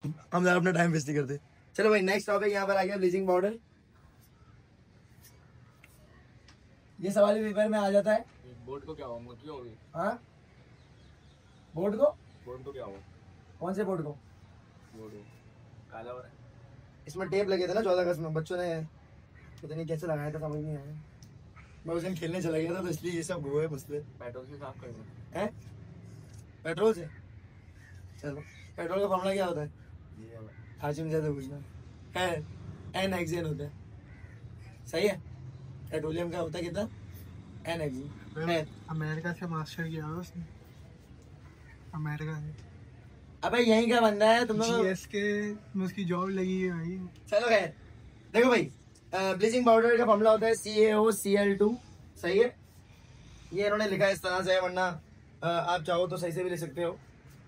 हम ज्यादा अपना टाइम वेस्ट नहीं करते। चलो भाई नेक्स्ट टॉपिक यहाँ पर आ गया ब्लीचिंग पाउडर। ये सवाल भी पेपर में आ जाता है। बोर्ड को क्या हुआ, मोटी होगी? हाँ बोर्ड को क्या हुआ? कौन से बोर्ड को? बोर्ड काला हो रहा है। इसमें टेप लगे थे ना 14 अगस्त में, बच्चों ने पता नहीं कैसे लगाया था, समझ नहीं आया। मैं उस दिन खेलने चला गया था तो इसलिए ये सब हुए मसले। पेट्रोल से साफ कर दो। हैं पेट्रोल से? चलो पेट्रोल का फॉर्मूला क्या होता है? ये हाशिम से पूछना है। एन हेक्सेन होता है, सही है। पेट्रोलियम का होता है कितना? N hexane. अमेरिका से मास्टर किया है उसने, अमेरिका से। अबे यहीं का बंदा है तुम लोग। जीएस के में उसकी जॉब लगी है भाई। चलो खैर देखो भाई, ब्लीचिंग पाउडर का फॉर्मूला होता है CaOCl2, सही है। ये इन्होंने लिखा है इस तरह से, वरना आप चाहो तो सही से भी लिख सकते हो,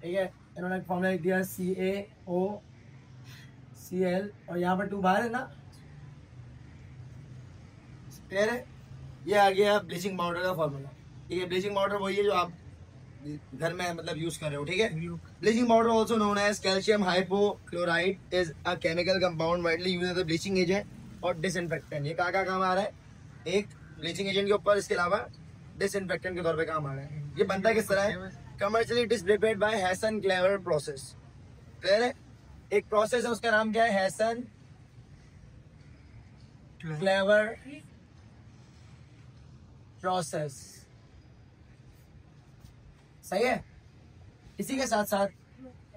ठीक है। इन्होंने फॉर्मूला लिख दिया CaOCl और यहाँ पर 2 बाहर है ना, क्लियर है। ये आ गया ब्लीचिंग पाउडर का फॉर्मूला, ठीक है। ब्लीचिंग पाउडर वही है जो आप घर में मतलब यूज कर रहे हो, ठीक है। Bleaching powder also known as calcium hypochloride is a chemical compound widely used as a bleaching agent और डिसइंफेक्टेंट। ये कहाँ काम आ रहा है? एक ब्लीचिंग एजेंट के ऊपर, इसके अलावा डिसइंफेक्टेंट के तौर पे काम आ रहा है। ये बनता किस तरह है? Commercially it is prepared by Hesson clever process, clear है। एक प्रोसेस है, उसका नाम क्या है? हैसन क्लेवर प्रोसेस, सही है। इसी के साथ साथ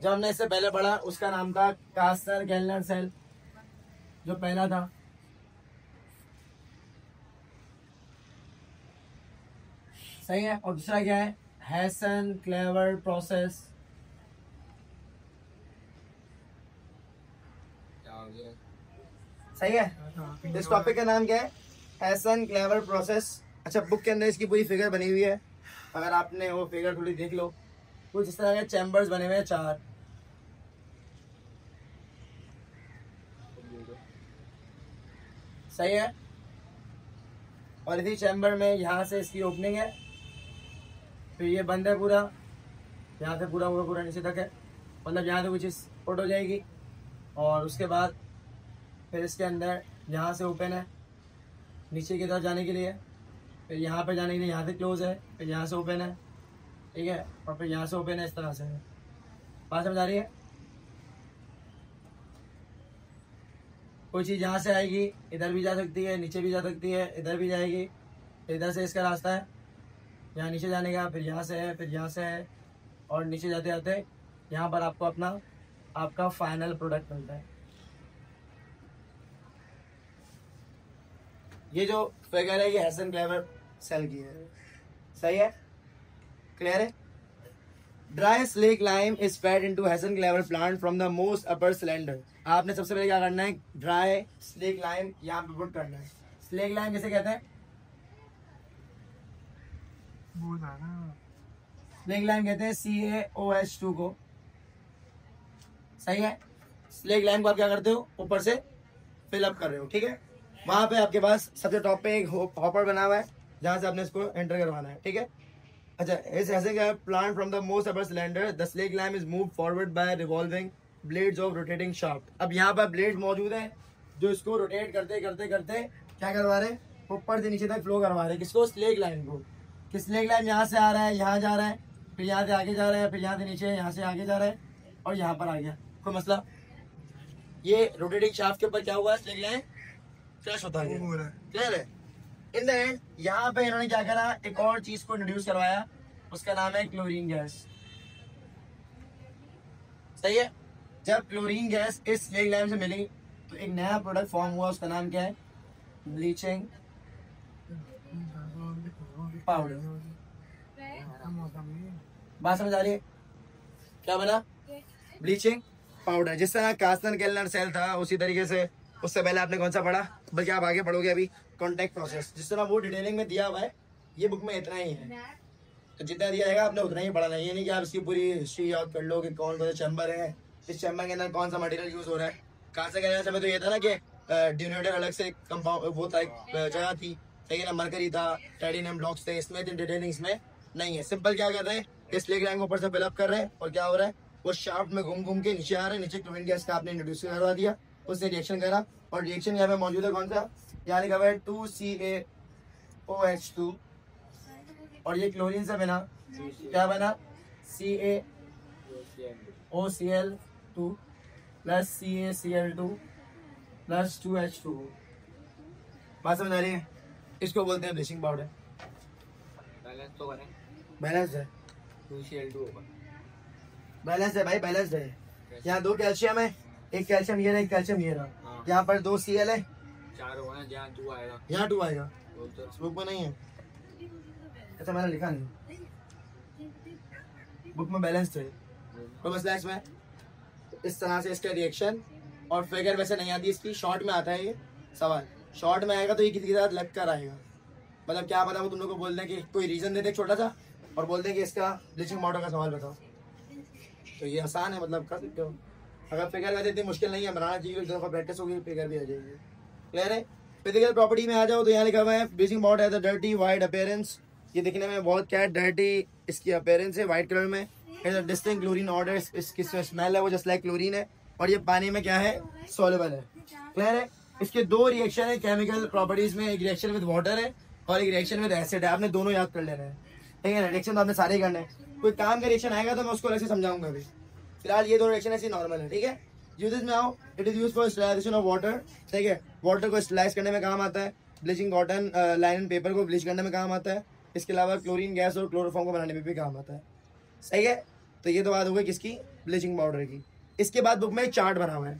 जो हमने इससे पहले पढ़ा उसका नाम था कास्टर गेलनर सेल, जो पहला था। सही है। और दूसरा क्या है? Hesson clever process. सही है। इस टॉपिक का नाम क्या है? Hesson clever process. अच्छा, बुक के अंदर इसकी पूरी फिगर बनी हुई है, अगर आपने वो फिगर थोड़ी देख लो। कुछ इस तरह के चैम्बर्स बने हुए हैं 4, सही है। और इसी चैम्बर में यहाँ से इसकी ओपनिंग है, फिर ये बंद है पूरा, यहाँ से पूरा पूरा नीचे तक है, मतलब यहाँ से कुछ चीज़ आउट हो जाएगी। और उसके बाद फिर इसके अंदर यहाँ से ओपन है नीचे की तरफ जाने के लिए, फिर यहाँ पे जाने के लिए यहाँ से क्लोज है, फिर यहाँ से ओपन है, ठीक है। और फिर यहाँ से ओपन है, इस तरह से। बात समझ आ रही है? कोई चीज़ यहाँ से आएगी, इधर भी जा सकती है, नीचे भी जा सकती है, इधर भी जाएगी। इधर से इसका रास्ता है यहाँ नीचे जाने का, फिर यहाँ से है, फिर यहाँ से है, और नीचे जाते जाते यहाँ पर आपको आपका फाइनल प्रोडक्ट मिलता है। ये जो फिगर है ये हैसन क्लेवर सेल की है, सही है, क्लियर है। Dry slack lime is fed into Hesson clever plant from the most upper cylinder. आपने सबसे पहले क्या करना है? ड्राई स्लेक लाइम यहाँ पे पुट करना है। स्लेक लाइम किसे कहते हैं? स्लेक लाइम कहते हैं CaOH2 को, सही है। स्लेक लाइम को आप क्या करते हो? ऊपर से फिलअप कर रहे हो, ठीक है। वहां पे आपके पास सबसे टॉप पे एक हॉपर बना हुआ है जहां से आपने इसको एंटर करवाना है, ठीक है। अच्छा, इस ऐसे क्या plant from the most upper cylinder the slack lime is move forward bye revolving blades of rotating shaft. अब यहाँ पर ब्लेड मौजूद है जो इसको रोटेट करते करते करते क्या करवा रहे हैं? ऊपर से नीचे तक फ्लो करवा रहे हैं। किसको? स्लेक लाइम को। कि स्लेक लाइम यहाँ से आ रहा है, यहाँ जा रहा है, फिर यहाँ से आगे जा रहा है, फिर यहाँ से नीचे, यहाँ से आगे जा रहा है, और यहाँ पर आ गया। कोई मसला? ये रोटेटिंग शाफ्ट के ऊपर क्या हुआ? स्लेक लाइम फ्लश होता है, क्लियर है। इन द एंड यहाँ पे इन्होंने क्या करा? एक और चीज को इंट्रोड्यूस करवाया, उसका नाम है क्लोरीन गैस, सही है। जब क्लोरीन गैस इस स्लेक लाइम से मिली तो एक नया प्रोडक्ट फॉर्म हुआ, उसका नाम क्या है? Bleaching powder. बात समझ आ रही है? क्या बना? Bleaching powder. जिस तरह कास्टर गेलनर सेल था उसी तरीके से उससे पहले आपने कौन सा पढ़ा? बल्कि आप आगे पढ़ोगे अभी, कॉन्टैक्ट प्रोसेस। जिस तरह वो डिटेलिंग में दिया हुआ है, ये बुक में इतना ही है, तो जितना दिया जाएगा आपने उतना ही पढ़ना है। ये नहीं कि आप इसकी पूरी हिस्ट्री याद कर लो कि कौन कौन से चैम्बर है, इस चैम्बर के अंदर कौन सा मटेरियल यूज हो रहा है। कहाँ से कहने समय तो ये था ना कि ड्यूनेटर अलग से कंपाउंड वो था, एक जगह थी, सही है ना, मरकरी था, टाइटेनियम ब्लॉक्स थे, इसमें डिटेलिंग इसमें नहीं है। सिंपल क्या कर रहे हैं? इस स्लेक लाइम को ऊपर से फिलअप कर रहे हैं और क्या हो रहा है? वो शाफ्ट में घूम घूम के नीचे आ रहा है, नीचे क्लोरीन गैस का आपने इंट्रोड्यूस करवा दिया, उसने रिएक्शन करा और रिएक्शन यहाँ पे मौजूद है कौन सा, यहाँ लिखा हुआ है 2CaOH2 और ये क्लोरीन से बना क्या बना CaOCl2 plus CaCl2 plus 2H2। बात समझ आ रही है? इसको बोलते हैं ब्लीचिंग पाउडर। बैलेंस तो करें, बैलेंस है, 2Cl2 होगा। बैलेंस है भाई, बैलेंस है। यहाँ 2 कैल्शियम है, एक कैल्शियम ये रहा, एक कैल्शियम ये रहा। हाँ। यहाँ पर 2 Cl है, 4 होगा ना, जहाँ 2 आएगा यहाँ 2 आएगा। वो तो बुक में नहीं है, ऐसा मैंने लिखा नहीं, बुक में बैलेंस है। तो मसला इसमें इस तरह से इसका रिएक्शन और फिगर वैसे नहीं आती इसकी, शॉर्ट में आता है ये सवाल। शॉर्ट में आएगा तो ये किसी के साथ लग कर आएगा, मतलब क्या पता वो तुम लोग को बोल दें कि कोई रीजन दे दे छोटा सा और बोल दें कि इसका ब्लीचिंग पाउडर का सवाल बताओ, तो ये आसान है, मतलब कर सकते हो। अगर फिगर वैसे इतनी मुश्किल नहीं है, बनाना चाहिए, एक दफ़ा प्रैक्टिस होगी फिगर भी आ जाएगी। क्लियर है? फिजिकल प्रॉपर्टी में आ जाओ तो यहाँ लिखा हुआ है bleaching powder has a dirty white appearance. ये दिखने में बहुत क्या डर्टी इसकी अपीयरेंस है, वाइट कलर में। डिस्टिंक्ट क्लोरीन ऑर्डर, इसकी स्मेल है वो जस्ट लाइक क्लोरीन है और ये पानी में क्या है, सॉल्युबल है। क्लियर है? इसके 2 रिएक्शन है केमिकल प्रॉपर्टीज में, एक रिएक्शन विद वाटर है और एक रिएक्शन विद एसिड है। आपने दोनों याद कर लेना है, ठीक है? रिएक्शन तो आपने सारे करने हैं, कोई काम का रिएक्शन आएगा तो मैं उसको ऐसे समझाऊंगा अभी। फिलहाल ये 2 रिएक्शन ऐसी नॉर्मल है, ठीक है? यूजेस में आओ, it is use for sterilisation of water, ठीक है? वाटर को स्टरलाइज करने में काम आता है, bleaching cotton line and paper को ब्लीच करने में काम आता है, इसके अलावा क्लोरीन गैस और क्लोरोफॉर्म को बनाने में भी काम आता है। सही है? तो ये तो बात हो गई किसकी, ब्लीचिंग पाउडर की। इसके बाद बुक में एक चार्ट बना हुआ है,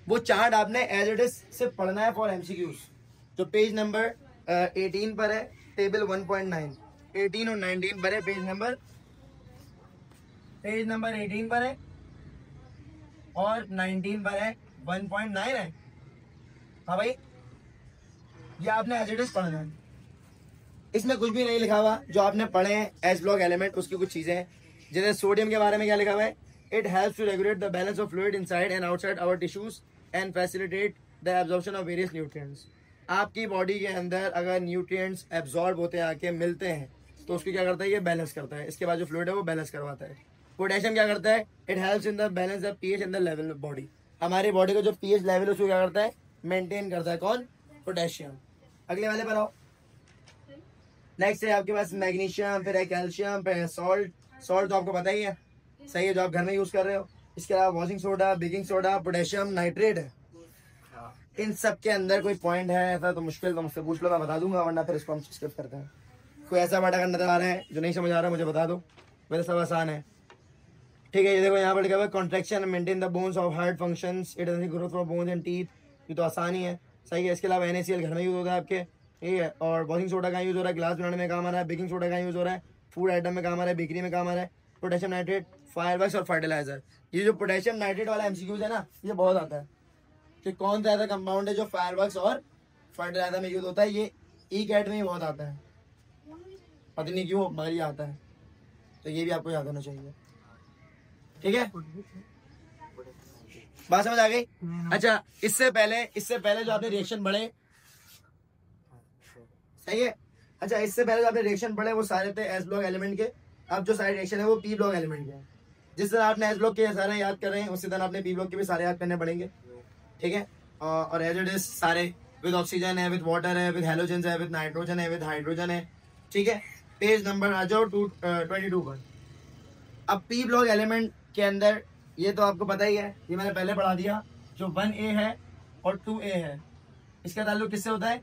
वो चार्ट आपने एज इट इज से पढ़ना है फॉर एमसीक्यूज, जो पेज नंबर 18 पर है, टेबल 1.9, 18 और 19 पर है, पेज नंबर 18 पर है और 19 पर है, 1.9 है। हाँ भाई, ये आपने एज इट इज पढ़ना है, इसमें कुछ भी नहीं लिखा हुआ, जो आपने पढ़े हैं एस ब्लॉक एलिमेंट उसकी कुछ चीजें हैं। जैसे सोडियम के बारे में क्या लिखा हुआ है, it helps to regulate the balance of fluid inside and outside our tissues and facilitate the absorption of various nutrients. आपकी बॉडी के अंदर अगर न्यूट्रिएंट्स एब्जॉर्ब होते हैं, आके मिलते हैं, तो उसको क्या करता है, ये बैलेंस करता है। इसके बाद जो फ्लूइड है वो बैलेंस करवाता है। पोटेशियम क्या करता है, it helps in the balance the pH in the level of body. हमारी बॉडी का जो पीएच लेवल है उसको क्या करता है, मेंटेन करता है। कौन? पोटेशियम। अगले वाले पर आओ। नेक्स्ट है आपके पास मैग्नीशियम, फिर है कैल्शियम, फिर है सॉल्ट। सॉल्ट तो आपको पता ही है, सही है, जो आप घर में यूज कर रहे हो। इसके अलावा washing soda, baking soda, potassium nitrate है। इन सब के अंदर कोई पॉइंट है ऐसा तो मुश्किल, तो मुझसे पूछ लो, मैं बता दूंगा, वरना फिर इसको हम स्किप करते हैं। कोई ऐसा बड़ा करना नजर आ रहा है जो नहीं समझ आ रहा है मुझे बता दो, वैसे सब आसान है, ठीक है? ये देखो यहाँ पर लिखा हुआ है contraction maintain the bones of heart functions, it is growth of bones and teeth. ये तो आसान ही है, सही है। इसके अलावा NaCl घर में यूज होता है आपके, ठीक है? और वॉशिंग सोडा का यूज हो रहा है, ग्लास बनाने में काम आ रहा है। बेकिंग सोडा का यूज हो रहा है, फूड आइटम में काम आ रहा है, बेकरी में काम आ रहा है। पोटेशियम नाइट्रेट, फायरवर्क्स और फर्टिलाइजर। ये जो पोटेशियम नाइट्रेट वाला एमसीक्यूज है ना, ये बहुत आता है कि कौन सा ऐसा कंपाउंड है जो फायरवर्क्स और फर्टिलाइजर में यूज होता है। ये ई कैट में ही बहुत आता है, पता नहीं क्यों मगर ये आता है, तो ये भी आपको याद होना चाहिए, ठीक है? बात समझ आ गई? अच्छा, इससे पहले जो आपने रिएक्शन पढ़े, सही है? अच्छा, इससे पहले जो आपने रिएक्शन पढ़े वो सारे थे एस ब्लॉक एलिमेंट के। अब जो सारे रिएक्शन है वो पी ब्लॉक एलिमेंट के हैं। जिस तरह आपने एस ब्लॉक के सारे याद कर रहे हैं, उसी तरह आपने पी ब्लॉक के भी सारे याद करने पड़ेंगे, ठीक है? और एज इट इज सारे विद ऑक्सीजन है, विद वाटर है, विद हेलोजन है, विद नाइट्रोजन है, विद हाइड्रोजन है, ठीक है? पेज नंबर आ जाओ 22 पर। अब पी ब्लॉक एलिमेंट के अंदर ये तो आपको पता ही है, ये मैंने पहले पढ़ा दिया, जो 1A है और 2A है, इसका ताल्लुक किससे होता है,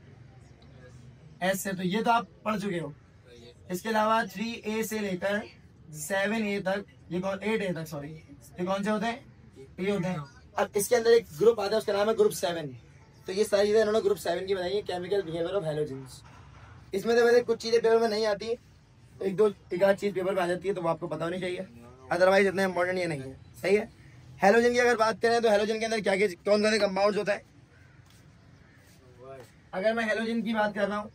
एस से, तो ये तो आप पढ़ चुके हो। इसके अलावा 3A से लेकर 7A तक, ये कौन 8A तक, सॉरी, ये कौन से होते हैं, ये होते हैं। अब इसके अंदर एक ग्रुप आता है, उसका नाम है ग्रुप 7। तो ये सारी चीजें इन्होंने ग्रुप 7 की बनाई है, केमिकल बिहेवियर ऑफ हैलोजेंस। इसमें तो वैसे कुछ चीजें पेपर में नहीं आती, तो एक आध चीज पेपर में आ जाती है, तो वो आपको पता होनी चाहिए, अदरवाइज इतना इंपॉर्टेंट ये नहीं है, सही है? हैलोजन की अगर बात करें तो हैलोजन के अंदर क्या कौन कौन से कंपाउंड्स होता है? अगर मैं हैलोजन की बात कर रहा हूँ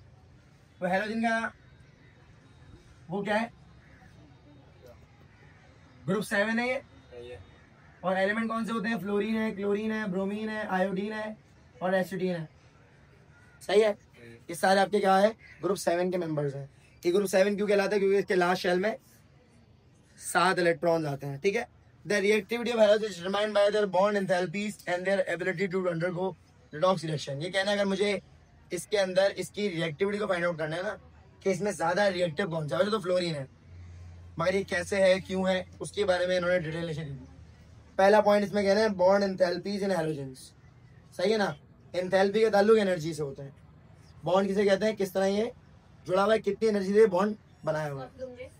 तो हैलोजन का वो क्या है, ग्रुप 7 है ये। और एलिमेंट कौन से होते हैं, फ्लोरीन है, क्लोरीन है, ब्रोमीन है, आयोडीन है और एसिटीन है, सही है? ये सारे आपके क्या है, ग्रुप 7 के मेंबर्स हैं। ये ग्रुप 7 क्यों कहलाता है, क्योंकि इसके लास्ट शेल में 7 इलेक्ट्रॉन्स आते हैं, ठीक है? The reactivity of halogens is determined by their bond enthalpies and their ability to undergo redox reaction. ये कहना है अगर मुझे इसके अंदर इसकी रिएक्टिविटी को फाइंड आउट करना है ना कि इसमें ज्यादा रिएक्टिव कौन सा है, वैसे तो फ्लोरीन है, मगर ये कैसे है, क्यों है, उसके बारे में इन्होंने डिटेल दी। पहला पॉइंट इसमें कह रहे हैं बॉन्ड एंथैल्पीज इन हैलोजेंस। सही है ना, एंथैल्पी का ताल्लुक एनर्जी से होता है, बॉन्ड किसे कहते हैं, किस तरह ये जुड़ा हुआ है, कितनी एनर्जी से बॉन्ड बनाया हुआ है।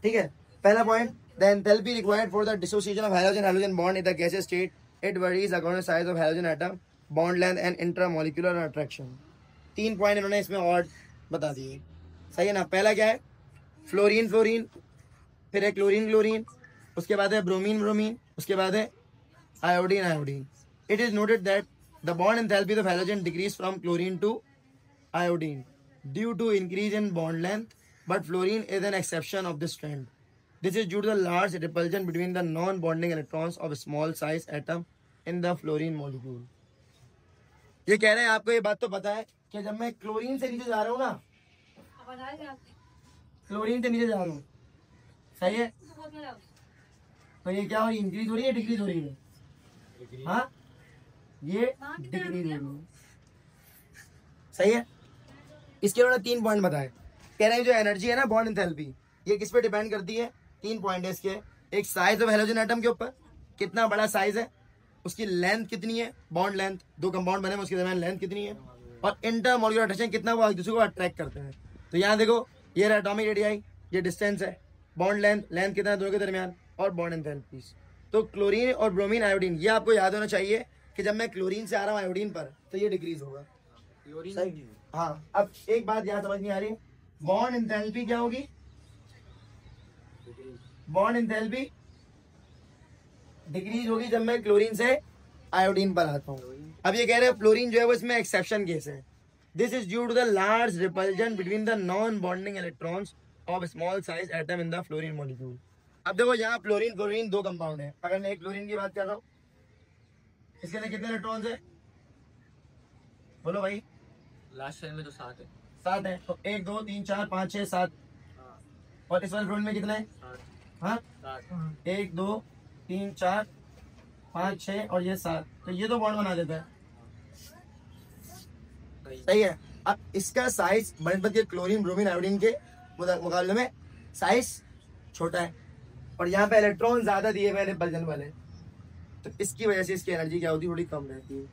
ठीक है, पहला point, the enthalpy required for the dissociation of hydrogen hydrogen bond in the gaseous state, it varies according to size of hydrogen atom, bond length and intramolecular attraction. 3 point इन्होंने इसमें और बता दिए। सही है ना, पहला क्या है, फ्लोरीन फ्लोरीन, फिर है क्लोरीन क्लोरीन, उसके बाद है ब्रोमीन ब्रोमीन, उसके बाद है iodine iodine. It is noted that the bond enthalpy of hydrogen decrease from chlorine to iodine due to increase in bond length, but fluorine is an exception of this trend. This is due to the large repulsion between the non-bonding electrons of a small size atom in the fluorine molecule. ये कह रहे हैं, आपको ये बात तो पता है कि जब मैं क्लोरीन से नीचे जा रहा हूँ ना, क्लोरीन से नीचे जा रहा हूँ, सही है, तो ये क्या हो रही है, इंक्रीज हो रही है, डिक्रीज हो रही है, हाँ ये डिक्रीज हो रही है। सही है, इसके उन्होंने 3 पॉइंट बताए। कह रहे हैं जो एनर्जी है ना बॉन्ड एंथैल्पी, ये किस पे डिपेंड करती है, 3 पॉइंट है इसके। एक साइज ऑफ हाइड्रोजन एटम के ऊपर, कितना बड़ा साइज है, उसकी लेंथ कितनी है, बॉन्ड लेंथ, 2 कंपाउंड बने उसके दरमियान लेंथ कितनी है, और इंटरमोलिकुलर अट्रैक्शन कितना वो एक दूसरे को अट्रैक्ट करते हैं। तो यहाँ देखो, ये रहा एटॉमिक रेडियाई, ये डिस्टेंस है, बॉन्ड लेंथ, लेंथ कितना है दोनों के दरमियान, और बॉन्ड एंथैल्पीज। तो क्लोरीन और ब्रोमीन आयोडीन, ये आपको याद होना चाहिए कि जब मैं क्लोरीन से आ रहा हूँ आयोडीन पर, तो ये डिक्रीज होगा। सही, हाँ। अब एक बात यहाँ समझ नहीं आ रही, बॉन्ड एंथैल्पी क्या होगी, बॉन्ड एंथैल्पी डिक्रीज होगी जब मैं क्लोरीन से आयोडीन पर आता हूँ। अब ये कह रहे हैं फ्लोरीन जो है वो इसमें एक्सेप्शन केस है। This is due to the large repulsion between the non bonding electrons of small size atom in the fluorine molecule. अब देखो यहाँ फ्लोरीन फ्लोरीन 2 कंपाउंड है, अगर मैं एक फ्लोरीन की बात कर रहा हूँ, इसके अंदर कितने इलेक्ट्रॉन्स है, बोलो भाई, लास्ट टाइम में तो 7 है। 7 है, तो 1 2 3 4 5 6 7, और इस वाले फ्लोरीन में कितना है, हाँ 1 2 3 4 5 6 और ये 7, तो ये तो बॉन्ड बना देता है। सही है, अब इसका साइज बनस्पत के क्लोरीन ब्रोमीन आयोडीन के मुकाबले में साइज छोटा है, और यहाँ पे इलेक्ट्रॉन ज्यादा दिए हुए रिपल्जन वाले, तो इसकी वजह से इसकी एनर्जी क्या होती है, थोड़ी कम रहती है,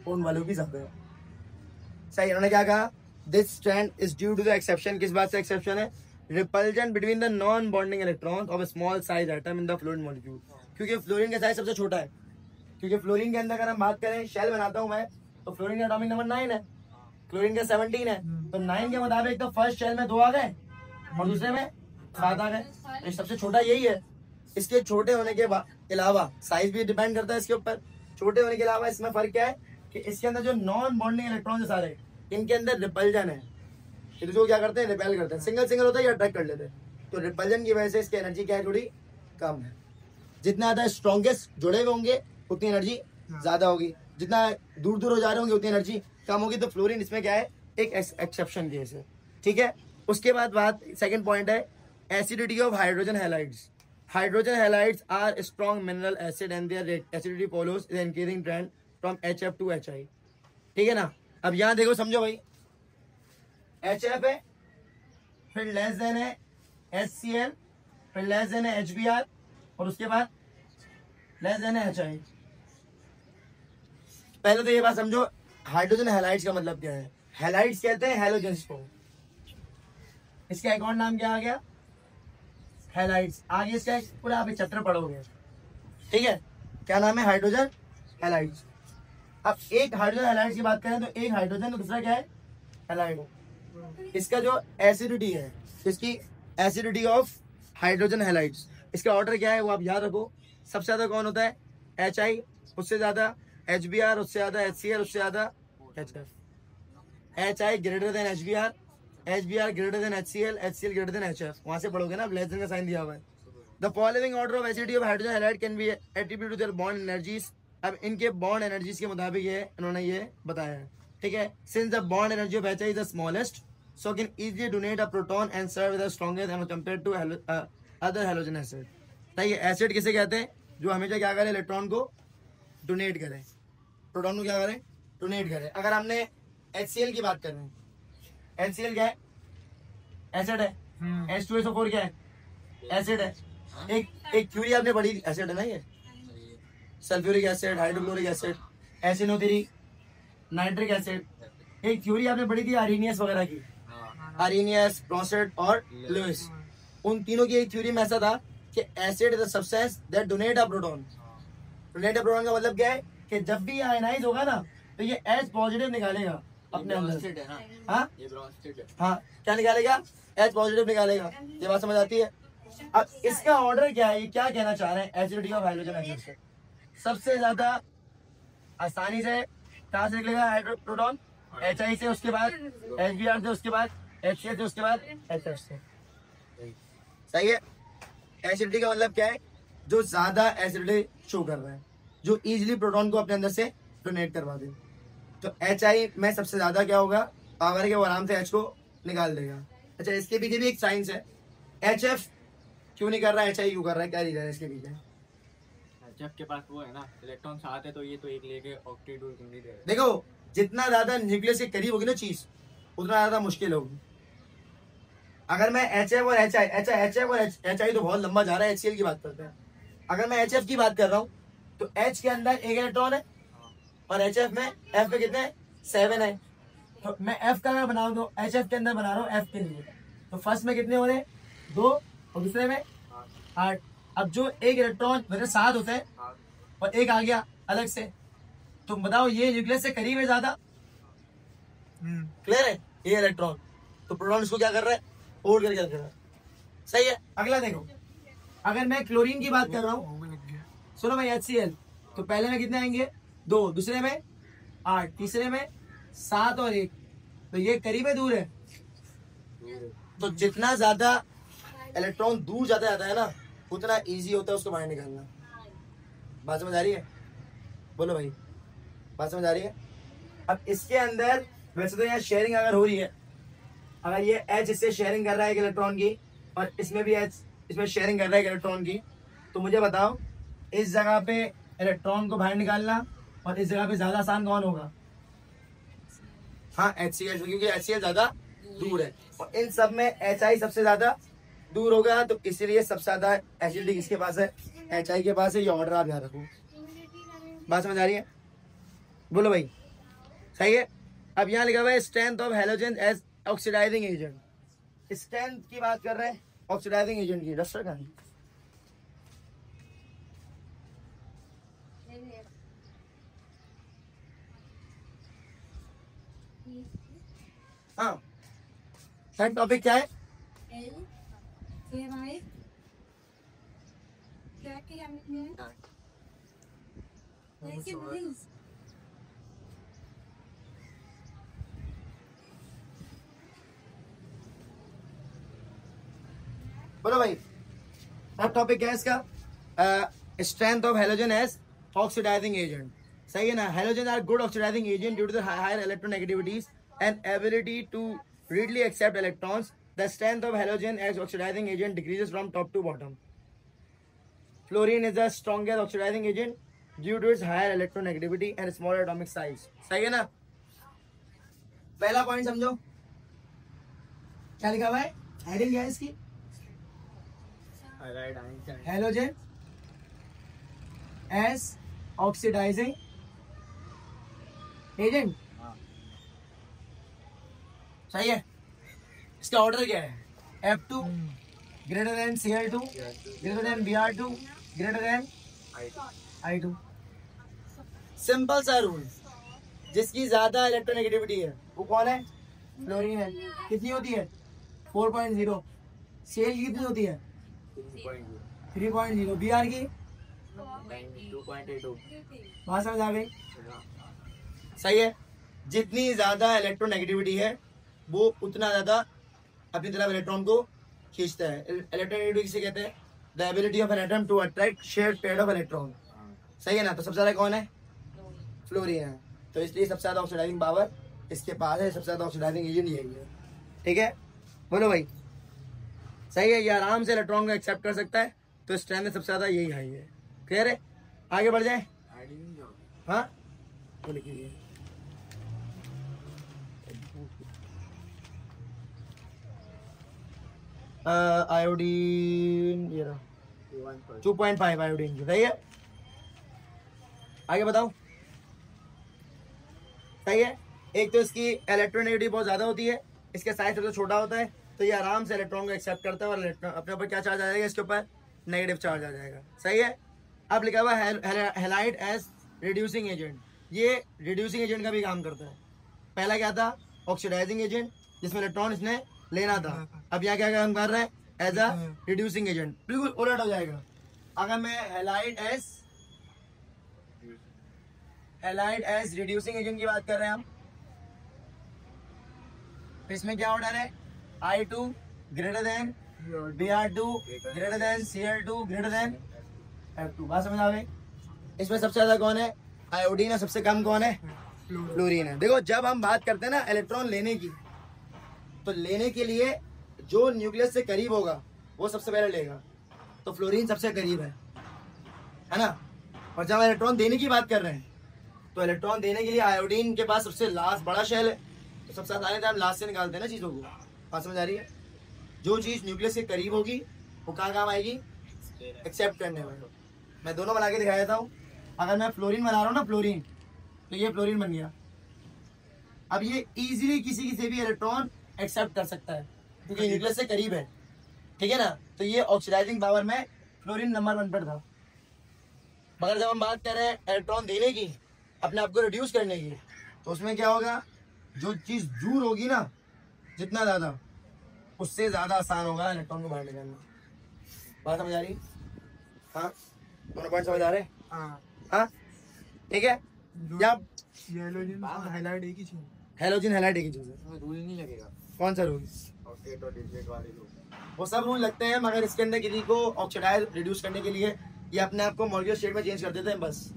उन वालों की ज्यादा है। सही, उन्होंने क्या कहा, this trend is due to the exception, किस बात से एक्सेप्शन है, repulsion between the non bonding electrons of a small size atom in the fluorine molecule. क्योंकि फ्लोरीन का साइज सबसे छोटा है, क्योंकि फ्लोरीन के अंदर अगर हम बात करें, शेल बनाता हूं मैं, तो फ्लोरीन का एटॉमिक नंबर 9 है, क्लोरीन का 17 है, तो 9 के मुताबिक तो फर्स्ट शेल में 2 आ गए और दूसरे में 7 आ गए, तो सबसे छोटा यही है। इसके छोटे होने के अलावा साइज भी डिपेंड करता है इसके ऊपर, छोटे होने के अलावा इसमें फर्क क्या है कि इसके अंदर जो नॉन बॉन्डिंग इलेक्ट्रॉन है सारे, इनके अंदर रिपल्जन है, जो क्या करते हैं, रिपेल करते हैं, सिंगल सिंगल होता है या अट्रैक्ट कर लेते हैं, तो रिपल्जन की वजह से इसकी एनर्जी क्या है, थोड़ी कम है। जितना ज्यादा स्ट्रॉन्गेस्ट जुड़े हुए होंगे उतनी एनर्जी ज्यादा होगी, जितना दूर दूर हो जा रहे होंगे उतनी एनर्जी कम होगी। तो फ्लोरीन इसमें क्या है, एक एक्सेप्शन केस है। ठीक है, उसके बाद बात सेकंड पॉइंट है acidity of hydrogen halides. Hydrogen halides are strong mineral acid and their acidity follows the increasing trend from HF to HI। ठीक है ना, अब यहाँ देखो समझो भाई, HF है, फिर लेस देन है HCl, फिर लेस देन है HBr, और उसके बाद लेस देन है HI। पहले तो ये बात समझो, हाइड्रोजन हैलाइड्स का मतलब क्या है। हैलाइड्स कहते हैं हैलोजेंस को, इसका एक और नाम क्या आ गया, हैलाइड्स। आगे इसका पूरा आप चैप्टर पढ़ोगे, ठीक है, क्या नाम है, हाइड्रोजन हैलाइड्स। अब एक हाइड्रोजन हैलाइड्स की बात करें तो एक हाइड्रोजन तो दूसरा क्या है, हैलाइड। इसका जो एसिडिटी है, इसकी एसिडिटी ऑफ हाइड्रोजन हैलाइड्स, इसका ऑर्डर क्या है वो आप याद रखो। सबसे ज्यादा कौन होता है, HI, उससे ज्यादा HBr, उससे ज्यादा HCl, उससे ज्यादा HF। HI greater than HBr, HBr greater than HCl, HCl greater than HF। वहां से पढ़ोगे ना, लेस देन का साइन दिया हुआ है। The following order of acidity of hydrogen halide can be attribute to their bond energies. अब इनके बॉन्ड एनर्जीज के मुताबिक ये इन्होंने ये बताया है, ठीक है। Since the bond energy of HI is the smallest, so can easily donate a proton and serve as the strongest and compared to other halogen acid। सही है, एसिड किसे कहते हैं, जो हमेशा क्या करे, इलेक्ट्रॉन को डोनेट करे, प्रोटॉन को क्या करे, डोनेट करे। अगर हमने HCl की बात कर रहे हैं, HCl क्या है, एसिड है। H2SO4 क्या है, एसिड है। एक थ्योरी आपने पढ़ी थी, एसिड है ना ये, sulphuric acid, hydrochloric acid, SNO3, nitric acid. एक थ्योरी आपने पढ़ी थी आर्हेनियस वगैरह की, आर्हेनियस, ब्रोंसेट और लुईस। उन तीनों की एक थ्योरी में ऐसा था कि acid is a substance that donate a proton. Donate a proton का मतलब क्या है कि जब भी आयनाइज होगा ना तो ये H पॉजिटिव निकालेगा अपने अंदर से। हाँ हाँ, क्या निकालेगा, H पॉजिटिव निकालेगा। ये बात समझ आती है। अब इसका ऑर्डर क्या है, ये क्या कहना चाह रहे हैं, एसिडिटी ऑफ हाइड्रोजन एसिड से सबसे ज्यादा आसानी से कहाँ से निकलेगा प्रोटॉन, HI से, उसके बाद HBr से, उसके बाद HCl से, उसके बाद HF से। सही है। एसिडिटी का मतलब क्या है, जो ज्यादा एसिडिटी शो कर रहा है, जो इजीली प्रोटॉन को अपने अंदर से डोनेट करवा दे। तो HI में सबसे ज्यादा क्या होगा, पावर है कि वो आराम से H को निकाल देगा। अच्छा, इसके पीछे भी एक साइंस है। HF क्यों नहीं कर रहा है, HI क्यों कर रहा है, क्या रीजन है इसके पीछे? HF के पास वो है ना, इलेक्ट्रॉन साथ है, तो ये तो एक लेके ऑक्टेट क्यों नहीं दे रहा? देखो, जितना ज्यादा न्यूक्लियस के करीब होगी ना चीज, उतना ज्यादा मुश्किल होगी। अगर मैं HF और HI तो बहुत लंबा जा रहा है, HCl की बात करते हैं। अगर मैं HF की बात कर रहा हूँ तो H के अंदर एक इलेक्ट्रॉन है और HF में F पे कितने, 7 है। तो मैं F का मैं बना दो, HF के अंदर बना रहा हूँ F के लिए, तो फर्स्ट में कितने हो रहे हैं, 2, और दूसरे में 8। अब जो एक इलेक्ट्रॉन मेरे 7 होते हैं और एक आ गया अलग से, तुम बताओ ये न्यूक्लियस से करीब है ज्यादा, क्लियर है, ये इलेक्ट्रॉन। तो प्रोटॉन इसको क्या कर रहा है, होल्ड करके रख रहा है। सही है। अगला देखो, अगर मैं क्लोरीन की बात कर रहा हूँ, सुनो भाई, HCl, तो पहले में कितने आएंगे, 2, दूसरे में 8, तीसरे में 7 और 1, तो ये करीब है, दूर है। तो जितना ज्यादा इलेक्ट्रॉन दूर जाता है ना, उतना इजी होता है उसको बाहर निकालना। बात समझ आ रही है, बोलो भाई, बात समझ आ रही है? अब इसके अंदर वैसे तो यहाँ शेयरिंग अगर हो रही है, अगर ये H इससे शेयरिंग कर रहा है एक इलेक्ट्रॉन की, और इसमें भी H इसमें शेयरिंग कर रहा है एक इलेक्ट्रॉन की, तो मुझे बताओ इस जगह पे इलेक्ट्रॉन को बाहर निकालना और इस जगह पे ज्यादा आसान कौन होगा? हाँ, HCl, क्योंकि HCl ज्यादा दूर है और इन सब में HI सबसे ज्यादा दूर होगा, तो इसीलिए सबसे ज्यादा एसिडिटी किसके पास है, HI के पास है। ये ऑर्डर आप याद रखो। बात समझ आ रही है, बोलो भाई, सही है। अब यहाँ लिखा हुआ है strength of halogen as oxidising agent. Strength की बात कर रहे हैं ऑक्सीडाइजिंग एजेंट की, डस्टर का नहीं। हाँ, सर टॉपिक क्या है? बोलो भाई, अब टॉपिक क्या है इसका? Strength of halogen as oxidising agent. सही है ना। Halogen are good oxidising agent due to the higher electronegativities and ability to readily accept electrons. The strength of halogen as oxidizing agent decreases from top to bottom. Fluorine is the strongest oxidizing agent due to its higher electronegativity and smaller atomic size. सही है ना। पहला point समझो, क्या लिखा हुआ है, heading क्या है इसकी, हैलोजन एज ऑक्सीडाइजिंग एजेंट। सही है। इसका ऑर्डर क्या है, F2 greater than Cl2 greater than Br2 greater than I2। Simple सा रूल। जिसकी ज्यादा इलेक्ट्रोनेगेटिविटी है वो कौन है, फ्लोरीन है। कितनी होती है, 4.0। Cl की कितनी होती है, 3.0। Br की 2.82। बात समझ आ गई? सही है। जितनी ज्यादा इलेक्ट्रोनेगेटिविटी है वो उतना ज्यादा अपनी तरफ इलेक्ट्रॉन को खींचता है। इलेक्ट्रोनेगेटिविटी किसे कहते हैं, the ability of an atom to attract shared pair of electron. सही है ना। तो सबसे ज्यादा कौन है, फ्लोरीन है। तो इसलिए सबसे ज्यादा ऑक्सीडाइजिंग पावर इसके पास है, सबसे ज्यादा ऑक्सीडाइजिंग एजेंट यही है। ठीक है, बोलो भाई, सही है। ये आराम से इलेक्ट्रॉन को एक्सेप्ट कर सकता है, तो स्ट्रेंथ सबसे ज्यादा यही हाई है। क्लियर है? आगे बढ़ जाए। आयोडीन जो हाँ वो लिखिए आयोडीन, ये रहा 2.5 आयोडीन की, सही है। आगे बताओ। सही है। एक तो इसकी इलेक्ट्रोनेगेटिव बहुत ज्यादा होती है, इसके साइज सबसे छोटा होता है, तो ये आराम से इलेक्ट्रॉन को एक्सेप्ट करता है और इलेक्ट्रॉन अपने ऊपर क्या चार्ज आ जाएगा, इसके ऊपर नेगेटिव चार्ज आ जाएगा। सही है। अब लिखा हुआ हैलाइड एज रिड्यूसिंग एजेंट, ये रिड्यूसिंग एजेंट का भी काम करता है। पहला क्या था? ऑक्सीडाइजिंग एजेंट, जिसमें इलेक्ट्रॉन इसने लेना था। अब यहाँ क्या काम कर रहा है? As a reducing agent. बिल्कुल उलट हो जाएगा। अगर मैं हैलाइड एज रिड्यूसिंग एजेंट की बात कर रहे हैं हम, तो इसमें क्या ऑर्डर है? I2 greater than Br2 greater than Cl2 greater than F2। बात समझ आ गई? इसमें सबसे ज्यादा कौन है? आयोडीन है। सबसे कम कौन है? फ्लोरीन है। देखो जब हम बात करते हैं ना इलेक्ट्रॉन लेने की, तो लेने के लिए जो न्यूक्लियस से करीब होगा वो सबसे पहले लेगा, तो फ्लोरीन सबसे करीब है ना। और जब इलेक्ट्रॉन देने की बात कर रहे हैं, तो इलेक्ट्रॉन देने के लिए आयोडीन के पास सबसे लास्ट बड़ा शेल है, तो सबसे आसानी से हम लास्ट से निकालते हैं ना चीज़ों को। बात समझ आ रही है? जो चीज़ न्यूक्लियस के करीब होगी वो कहाँ काम आएगी? एक्सेप्ट करने में। मैं दोनों बना के दिखा देता हूँ। अगर मैं फ्लोरीन बना रहा हूँ ना, फ्लोरीन, तो ये फ्लोरीन बन गया। अब ये इजीली किसी से भी इलेक्ट्रॉन एक्सेप्ट कर सकता है क्योंकि न्यूक्लियस से करीब है, ठीक है ना। तो ये ऑक्सीडाइजिंग पावर में फ्लोरीन नंबर 1 पर था। मगर जब हम बात कर रहे हैं इलेक्ट्रॉन देने की, अपने आप को रिड्यूस करने की, तो उसमें क्या होगा? जो चीज़ दूर होगी ना जितना ज़्यादा, उससे ज़्यादा आसान होगा इलेक्ट्रॉन को बाहर निकालना। बात समझ आ रही? हाँ, दोनों पॉइंट समझ आ रहे? हाँ ठीक है। जब हैलोजन हाइलाइट एक ही चीज, हैलोजन हैलाइड एक ही चीज़ है। रूल नहीं लगेगा। कौन सा रूल? ऑक्टेट और डिजिट वाले रूल, वो सब रूल लगते हैं, मगर इसके अंदर किसी को ऑक्सीडाइज रिड्यूस करने के लिए ये अपने आप को मॉलिक्यूलर स्टेट में चेंज कर देते हैं बस।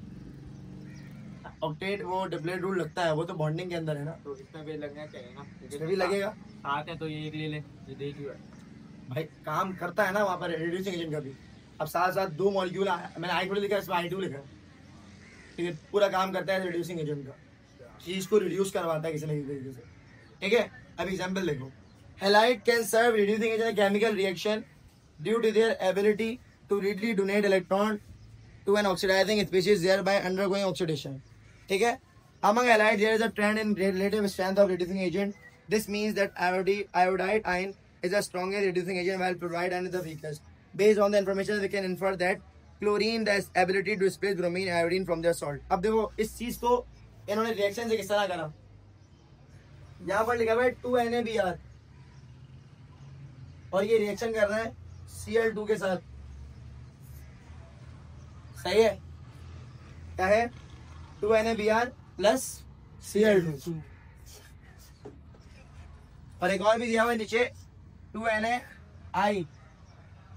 ऑक्टेट वो डबलेट रूल लगता है, वो तो बॉन्डिंग के अंदर है ना, तो इसमें भी लगना चाहिए ना। इसमें भी लगेगा। आते हैं तो ये एक ले ले, ये देख ही है भाई काम करता है ना वहाँ पर रिड्यूसिंग एजेंट का भी। अब साथ साथ दो मॉलिक्यूल, मैंने I लिखा है, इसमें I2 लिखा है, ठीक है। पूरा काम करता है रिड्यूसिंग एजेंट का, चीज को रिड्यूस करवाता है किसी न किसी तरीके से, ठीक है। अब एग्जांपल देखो, halide can serve reducing agent chemical reaction due to their ability to readily donate electron to an oxidizing species thereby undergoing oxidation, ठीक है। Among halides there is a trend in relative strength of reducing agent. This means that iodide ion is a stronger reducing agent while fluoride ion is the weakest. Based on the information we can infer that chlorine has ability to displace bromine iodine from their salt. अब देखो इस चीज को इन्होंने reaction से किस तरह करा, यहाँ पर लिखा हुआ है 2NaBr और ये रिएक्शन कर रहा है Cl2 के साथ, सही है। क्या है? 2NaBr प्लस Cl2, और एक और भी दिया हुआ है नीचे 2NaI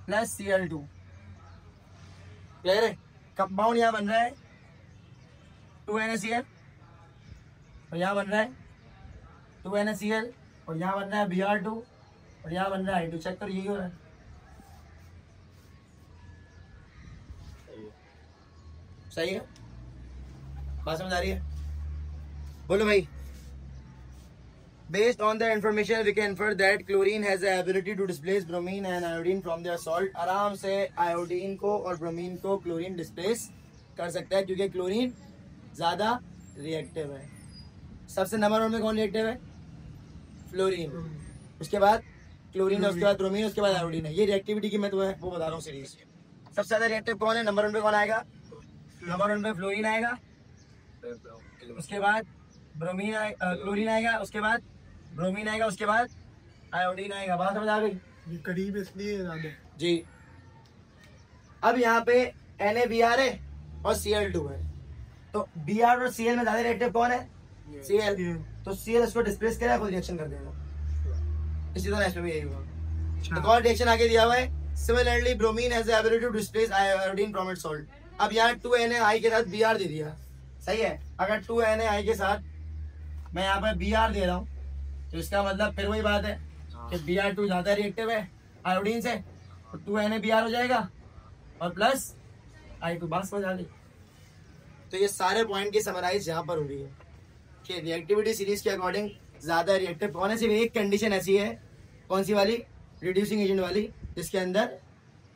प्लस Cl2। क्लियर है? कंपाउंड यहाँ बन रहा है 2NaCl और यहाँ बन रहा है 2NaCl और यहाँ बन रहा है Br2 और यहाँ बन रहा है I2। चेक करो, यही हो रहा है। सही है? बात समझ आ रही है? बोलो भाई। Based on the information we can infer that chlorine has the ability to displace bromine and iodine from their salt. आराम से आयोडीन को और ब्रोमीन को क्लोरीन डिस्प्लेस कर सकता है क्योंकि क्लोरीन ज्यादा रिएक्टिव है। सबसे नंबर 1 में कौन रिएक्टिव है? फ्लोरीन, उसके बाद क्लोरीन है, उसके बाद ब्रोमीन, उसके बाद आयोडीन है। ये रिएक्टिविटी की मैं तुम्हें वो बता रहा हूँ सीरीज। सबसे ज्यादा रिएक्टिव कौन है? नंबर 1 पे कौन आएगा? नंबर 1 पे फ्लोरीन आएगा, उसके बाद ब्रोमीन क्लोरीन आएगा, उसके बाद ब्रोमीन आएगा, उसके बाद आयोडीन आएगा। बात समझ आ गई? ये करीब इसलिए ज्यादा जी। अब यहाँ पे NaBr है और Cl2 है, तो Br और Cl में ज्यादा रिएक्टिव कौन है? Cl। तो Cl इसको डिस्प्लेस करेगा, कोई रिएक्शन कर देगा। इसी तरह इसमें भी यही हुआ। एक और रिएक्शन आगे दिया हुआ है, similarly bromine has the ability to displace iodine from its salt. अब यहाँ 2NaI के साथ Br दे दिया, सही है। अगर 2NaI के साथ मैं यहाँ पर Br दे रहा हूँ, तो इसका मतलब फिर वही बात है कि Br2 ज्यादा रिएक्टिव है आयोडीन से, तो 2NaBr हो जाएगा और प्लस आई कोई बात समझ आ गई? तो ये सारे पॉइंट की समराइज यहाँ पर हो रही है कि रिएक्टिविटी सीरीज के अकॉर्डिंग ज्यादा रिएक्टिव कौन है। सिर्फ एक कंडीशन ऐसी है, कौन सी वाली? रिड्यूसिंग एजेंट वाली, जिसके अंदर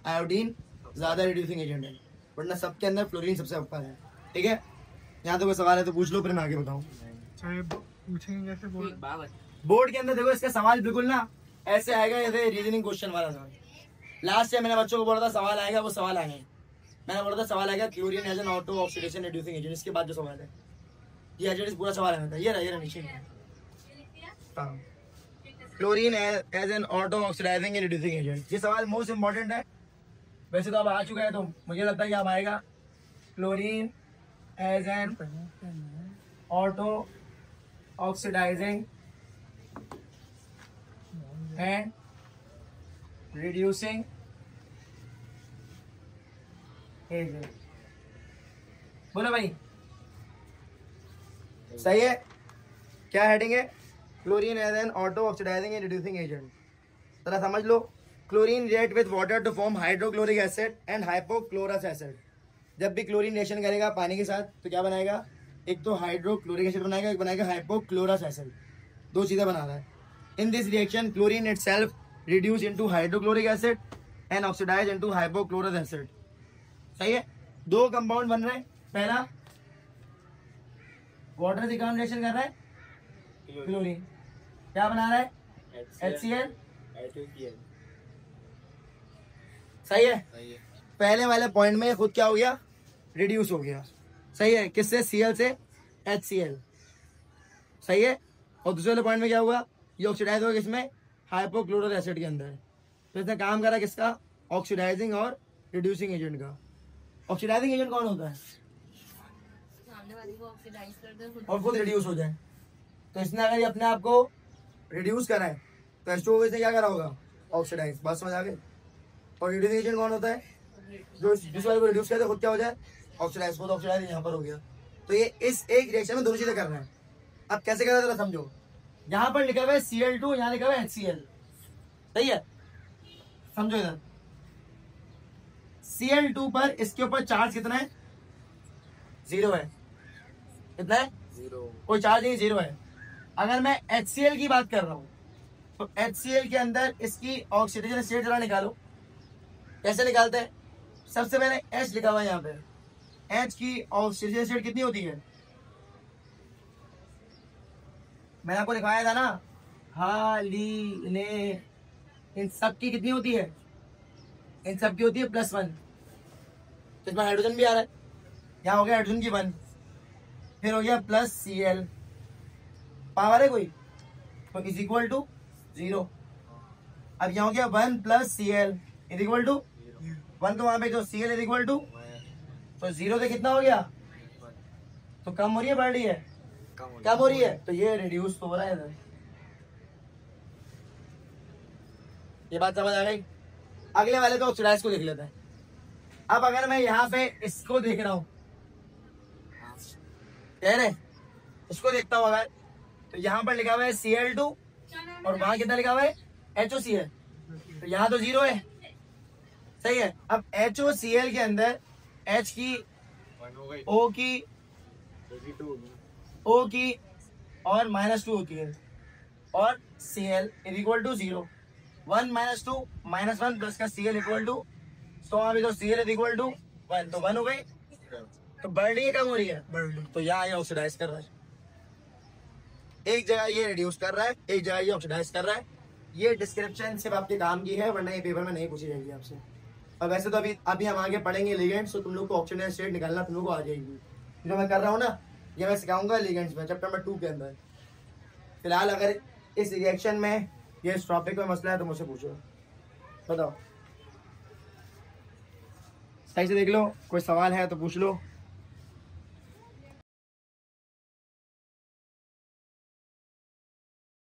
आयोडीन ज्यादा रिड्यूसिंग एजेंट है, वरना सबके अंदर फ्लोरीन सबसे ऊपर है। ठीक है, यहाँ तो कोई सवाल है तो पूछ लो, फिर मैं आगे बताऊँ। पूछेंगे कैसे बोल? बोर्ड के अंदर देखो इसका सवाल बिल्कुल ना ऐसे आएगा जैसे रीजनिंग क्वेश्चन वाला था। लास्ट टाइम मैंने बच्चों को बोला था सवाल आएगा, वो सवाल आए हैं। मैंने बोला था सवाल आएगा chlorine as an auto oxidation reducing agent. इसके बाद जो सवाल है ये एजेंट पूरा सवाल आया था, ये रहा नीचे। Chlorine as an auto oxidising and reducing agent, ये सवाल मोस्ट इंपॉर्टेंट है। वैसे तो अब आ चुका है, तो मुझे लगता है कि अब आएगा chlorine as an auto oxidising and reducing agent. बोलो भाई, सही है? क्या हेडिंग है? Chlorine as an auto oxidising and reducing agent. जरा समझ लो, chlorine react with water to form hydrochloric acid and hypochlorous acid. जब भी क्लोरीन रिएक्शन करेगा पानी के साथ तो क्या बनाएगा? एक तो हाइड्रोक्लोरिक एसिड बनाएगा, एक बनाएगा हाइपोक्लोरस एसिड। दो चीजें बना रहा है। In this reaction chlorine itself reduce into hydrochloric acid and oxidise into hypochlorous acid. सही है? दो कंपाउंड बन रहे हैं। पहला वाटर से कौन रिएक्शन कर रहा है? क्लोरीन। क्या बना रहा है? HCl। सही है? पहले वाले पॉइंट में खुद क्या हो गया? रिड्यूस हो गया। सही है? किससे? Cl से HCl। सही है? और दूसरे वाले पॉइंट में क्या हुआ? ये ऑक्सीडाइज होगा किसमें? हाइपोक्लोरस एसिड के अंदर। तो इसने काम करा किसका? ऑक्सीडाइजिंग और रिड्यूसिंग एजेंट का। ऑक्सीडाइजिंग एजेंट कौन होता है? सामने वाले को ऑक्सीडाइज कर दे और खुद रिड्यूस हो जाए। तो इसने अगर ये अपने आप को रिड्यूस करा है तो H2O इसने क्या करा होगा? ऑक्सीडाइज। बात समझ आ गई? और रिड्यूसिंग एजेंट कौन होता है? जो जिस वाले को रिड्यूस करते खुद क्या हो जाए? ऑक्सीडाइज। खुद ऑक्सीडाइज यहाँ पर हो गया। तो ये इस एक रिएक्शन में दोनों चीजें कर रहे हैं। अब कैसे कर रहे हैं समझो। यहाँ पर लिखा हुआ है Cl2, यहाँ लिखा हुआ है HCl। सही है? समझो इधर, Cl2 पर इसके ऊपर चार्ज कितना है? 0 है। कितना है? 0। कोई चार्ज नहीं, 0 है। अगर मैं HCl की बात कर रहा हूं तो HCl के अंदर इसकी ऑक्सीडेशन स्टेट जरा निकालो। कैसे निकालते हैं? सबसे पहले H लिखा हुआ है यहाँ पे। H की ऑक्सीडेशन स्टेट कितनी होती है? मैंने आपको दिखाया था ना, हाली ने, इन सब की कितनी होती है? इन सब की होती है +1। तो इसमें हाइड्रोजन भी आ रहा है, यहाँ हो गया हाइड्रोजन की 1, फिर हो गया +Cl। पावर है कोई तो इज इक्वल टू 0। अब यहाँ हो गया 1 + Cl इज इक्वल टू 1, तो वहां पे जो Cl इज इक्वल टू, तो 0 से कितना हो गया? तो कम हो रही है बढ़ रही है? कम हो रही है। तो ये रिड्यूस तो हो रहा है इधर। ये बात समझ आ गई? अगले वाले तो ऑक्सीडाइज को देख लेते हैं। अब अगर मैं यहाँ पे इसको देख रहा हूं, कह रहे इसको देखता हूं, अगर तो यहाँ पर लिखा हुआ है Cl2 और वहां कितना लिखा हुआ है? HOCl। तो यहाँ तो 0 है। सही है? अब HOCl के अंदर H की, O की, O की और -2 होती है, और Cl is equal to 0। 1 - 2 -1 plus का Cl इक्वल टू, तो अभी तो Cl इज इक्वल टू 1, तो 1 हो गई। तो बढ़ रही है कम हो रही है? बढ़ रही। तो यहाँ ये ऑक्सीडाइज कर रहा है। एक जगह ये रिड्यूस कर रहा है, एक जगह ये ऑक्सीडाइज कर रहा है। ये डिस्क्रिप्शन सिर्फ आपके काम की है, वरना ये पेपर में नहीं पूछी जाएगी आपसे। और वैसे तो अभी हम आगे पढ़ेंगे लिगेंड्स, तो तुम लोग को ऑक्सीडाइज स्टेट निकालना तुम लोग को आ जाएगी। जो मैं कर रहा हूँ ना, ये मैं सिखाऊंगा लिगेंड्स में, चैप्टर नंबर 2 के अंदर। फिलहाल अगर इस रिएक्शन में ये इस टॉपिक में मसला है तो मुझसे पूछो, बताओ। सही से देख लो, कोई सवाल है तो पूछ लो।